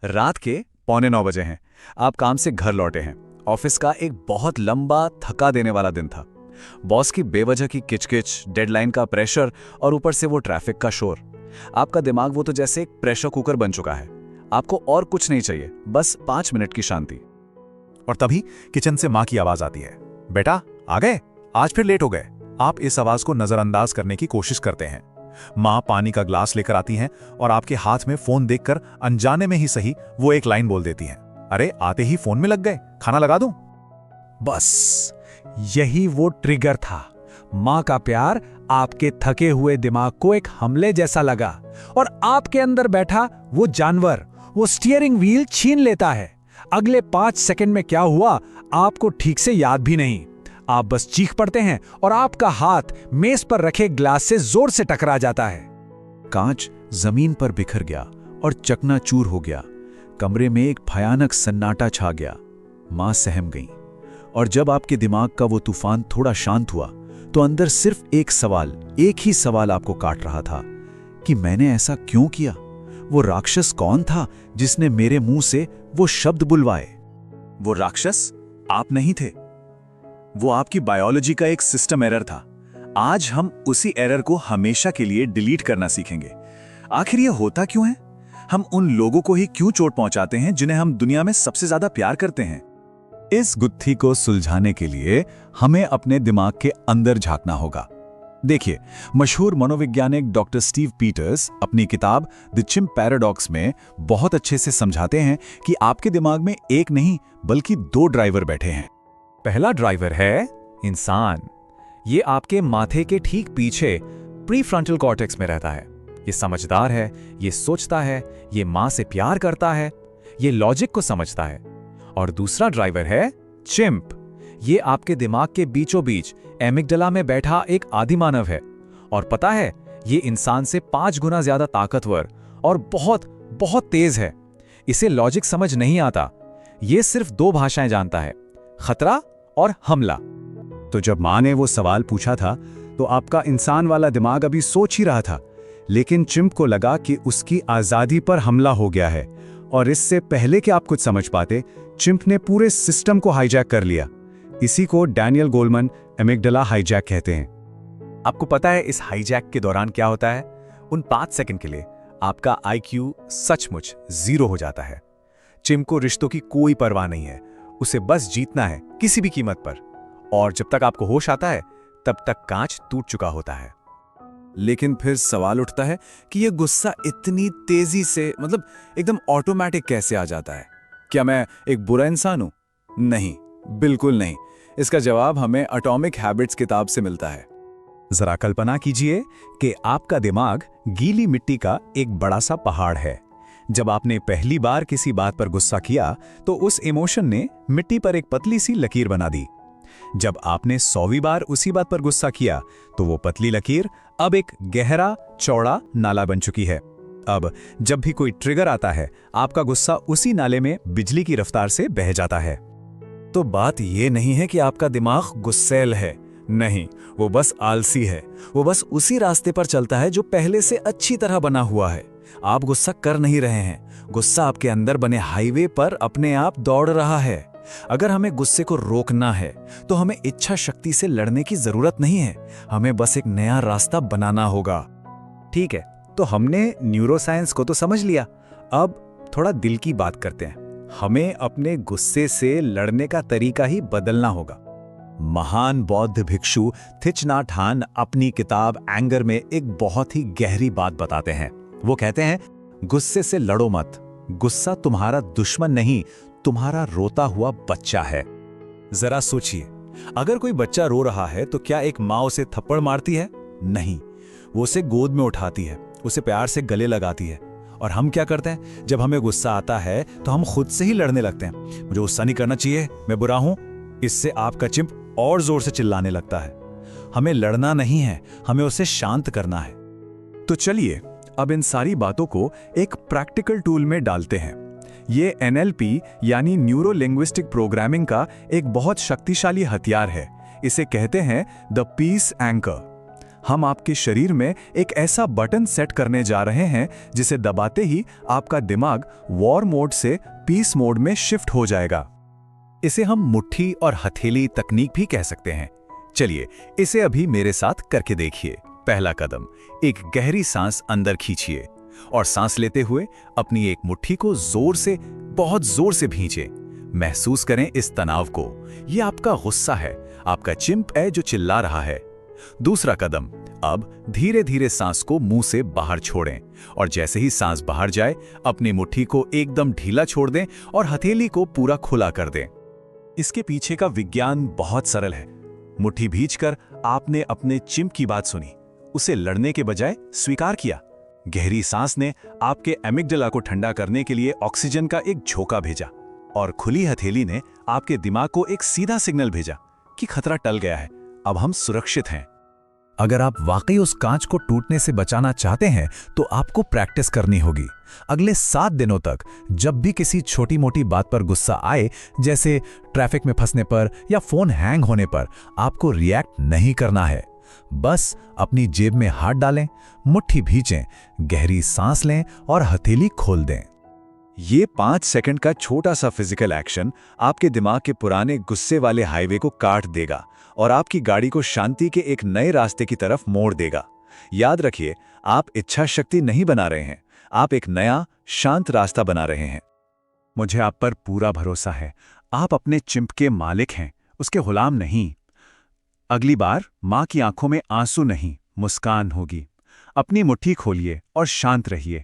रात के 8:45 बजे हैं। आप काम से घर लौटे हैं। ऑफिस का एक बहुत लंबा थका देने वाला दिन था। बॉस की बेवजह की किचकिच, डेडलाइन का प्रेशर और ऊपर से वो ट्रैफिक का शोर। आपका दिमाग वो तो जैसे एक प्रेशर कुकर बन चुका है। आपको और कुछ नहीं चाहिए, बस 5 मिनट की शांति। और तभी किचन से माँ की आवाज आती है, बेटा आ गए, आज फिर लेट हो गए। आप इस आवाज को नजरअंदाज करने की कोशिश करते हैं। माँ पानी का ग्लास लेकर आती हैं और आपके हाथ में फोन देखकर अनजाने में ही सही वो एक लाइन बोल देती हैं, अरे आते ही फोन में लग गए, खाना लगा दूं? बस यही वो ट्रिगर था। मां का प्यार आपके थके हुए दिमाग को एक हमले जैसा लगा और आपके अंदर बैठा वो जानवर वो स्टीयरिंग व्हील छीन लेता है। अगले 5 सेकंड में क्या हुआ आपको ठीक से याद भी नहीं। आप बस चीख पड़ते हैं और आपका हाथ मेज पर रखे ग्लास से जोर से टकरा जाता है। कांच जमीन पर बिखर गया और चकनाचूर हो गया। कमरे में एक भयानक सन्नाटा छा गया। मां सहम गई। और जब आपके दिमाग का वो तूफान थोड़ा शांत हुआ तो अंदर सिर्फ एक ही सवाल आपको काट रहा था कि मैंने ऐसा क्यों किया। वो राक्षस कौन था जिसने मेरे मुंह से वो शब्द बुलवाए? वो राक्षस आप नहीं थे। वो आपकी बायोलॉजी का एक सिस्टम एरर था। आज हम उसी एरर को हमेशा के लिए डिलीट करना सीखेंगे। आखिर ये होता क्यों है? हम उन लोगों को ही क्यों चोट पहुंचाते हैं जिन्हें हम दुनिया में सबसे ज्यादा प्यार करते हैं? इस गुत्थी को सुलझाने के लिए हमें अपने दिमाग के अंदर झांकना होगा। देखिए, मशहूर मनोवैज्ञानिक डॉक्टर स्टीव पीटर्स अपनी किताब द चिम्प पैराडॉक्स में बहुत अच्छे से समझाते हैं कि आपके दिमाग में एक नहीं बल्कि 2 ड्राइवर बैठे हैं। पहला ड्राइवर है इंसान। ये आपके माथे के ठीक पीछे प्रीफ्रंटल कॉर्टेक्स में रहता है। ये समझदार है, ये सोचता है, ये मां से प्यार करता है, ये लॉजिक को समझता है। और दूसरा ड्राइवर है चिम्प। ये आपके दिमाग के बीचों बीच एमिगडाला में बैठा एक आदिमानव है। और पता है, ये इंसान से 5 गुना ज्यादा ताकतवर और बहुत बहुत तेज है। इसे लॉजिक समझ नहीं आता। ये सिर्फ 2 भाषाएं जानता है, खतरा और हमला। तो जब माँ ने वो सवाल पूछा था तो आपका इंसान वाला दिमाग अभी सोच ही रहा था, लेकिन चिम्प को लगा कि उसकी आजादी पर हमला हो गया है। और इससे पहले कि आप कुछ समझ पाते, चिम्प ने पूरे सिस्टम को हाईजैक कर लिया। इसी को डैनियल गोलमैन एमिगडाला हाईजैक कहते हैं। आपको पता है इस हाईजैक के दौरान क्या होता है? उन 5 सेकंड के लिए आपका IQ सचमुच 0 हो जाता है। चिम्प को रिश्तों की कोई परवाह नहीं है। उसे बस जीतना है किसी भी कीमत पर। और जब तक आपको होश आता है तब तक कांच टूट चुका होता है। लेकिन फिर सवाल उठता है कि यह गुस्सा इतनी तेजी से, मतलब एकदम ऑटोमेटिक कैसे आ जाता है? क्या मैं एक बुरा इंसान हूं? नहीं, बिल्कुल नहीं। इसका जवाब हमें एटॉमिक हैबिट्स किताब से मिलता है। जरा कल्पना कीजिए कि आपका दिमाग गीली मिट्टी का एक बड़ा सा पहाड़ है। जब आपने पहली बार किसी बात पर गुस्सा किया तो उस इमोशन ने मिट्टी पर एक पतली सी लकीर बना दी। जब आपने 100वीं बार उसी बात पर गुस्सा किया तो वो पतली लकीर अब एक गहरा चौड़ा नाला बन चुकी है। अब जब भी कोई ट्रिगर आता है, आपका गुस्सा उसी नाले में बिजली की रफ्तार से बह जाता है। तो बात यह नहीं है कि आपका दिमाग गुस्सैल है। नहीं, वो बस आलसी है। वो बस उसी रास्ते पर चलता है जो पहले से अच्छी तरह बना हुआ है। आप गुस्सा कर नहीं रहे हैं। गुस्सा आपके अंदर बने हाईवे पर अपने आप दौड़ रहा है। अगर हमें गुस्से को रोकना है तो हमें इच्छा शक्ति से लड़ने की जरूरत नहीं है। हमें बस एक नया रास्ता बनाना होगा। ठीक है, तो हमने न्यूरोसाइंस को तो समझ लिया। अब थोड़ा दिल की बात करते हैं। हमें अपने गुस्से से लड़ने का तरीका ही बदलना होगा। महान बौद्ध भिक्षु थिच नाथ हान अपनी किताब एंगर में एक बहुत ही गहरी बात बताते हैं। वो कहते हैं, गुस्से से लड़ो मत। गुस्सा तुम्हारा दुश्मन नहीं, तुम्हारा रोता हुआ बच्चा है। जरा सोचिए, अगर कोई बच्चा रो रहा है तो क्या एक माँ उसे थप्पड़ मारती है? नहीं, वो उसे गोद में उठाती है, उसे प्यार से गले लगाती है। और हम क्या करते हैं? जब हमें गुस्सा आता है तो हम खुद से ही लड़ने लगते हैं। मुझे गुस्सा नहीं करना चाहिए, मैं बुरा हूं। इससे आपका चिम्प और जोर से चिल्लाने लगता है। हमें लड़ना नहीं है, हमें उसे शांत करना है। तो चलिए अब इन सारी बातों को एक प्रैक्टिकल टूल में डालते हैं। ये NLP यानी न्यूरो लिंग्विस्टिक प्रोग्रामिंग का एक बहुत शक्तिशाली हथियार है। इसे कहते हैं द पीस एंकर। हम आपके शरीर में एक ऐसा बटन सेट करने जा रहे हैं जिसे दबाते ही आपका दिमाग वॉर मोड से पीस मोड में शिफ्ट हो जाएगा। इसे हम मुट्ठी और हथेली तकनीक भी कह सकते हैं। चलिए इसे अभी मेरे साथ करके देखिए। पहला कदम, एक गहरी सांस अंदर खींचिए और सांस लेते हुए अपनी एक मुट्ठी को जोर से, बहुत जोर से भींचे। महसूस करें इस तनाव को। यह आपका गुस्सा है, आपका चिंप है जो चिल्ला रहा है। दूसरा कदम, अब धीरे धीरे सांस को मुंह से बाहर छोड़ें और जैसे ही सांस बाहर जाए अपनी मुट्ठी को एकदम ढीला छोड़ दें और हथेली को पूरा खुला कर दें। इसके पीछे का विज्ञान बहुत सरल है। मुट्ठी भींचकर आपने अपने चिंप की बात सुनी, उसे लड़ने के बजाय स्वीकार किया। गहरी सांस ने आपके एमिगडाला को ठंडा करने के लिए ऑक्सीजन का एक झोंका भेजा और खुली हथेली ने आपके दिमाग को एक सीधा सिग्नल भेजा कि खतरा टल गया है, अब हम सुरक्षित हैं। अगर आप वाकई उस कांच को टूटने से बचाना चाहते हैं तो आपको प्रैक्टिस करनी होगी। अगले 7 दिनों तक जब भी किसी छोटी मोटी बात पर गुस्सा आए, जैसे ट्रैफिक में फंसने पर या फोन हैंग होने पर, आपको रिएक्ट नहीं करना है। बस अपनी जेब में हाथ डालें, मुट्ठी भींचें, गहरी सांस लें और हथेली खोल दें। ये 5 सेकंड का छोटा सा फिजिकल एक्शन आपके दिमाग के पुराने गुस्से वाले हाईवे को काट देगा और आपकी गाड़ी को शांति के एक नए रास्ते की तरफ मोड़ देगा। याद रखिए, आप इच्छा शक्ति नहीं बना रहे हैं, आप एक नया शांत रास्ता बना रहे हैं। मुझे आप पर पूरा भरोसा है। आप अपने चिंप के मालिक हैं, उसके गुलाम नहीं। अगली बार मां की आंखों में आंसू नहीं, मुस्कान होगी। अपनी मुट्ठी खोलिए और शांत रहिए।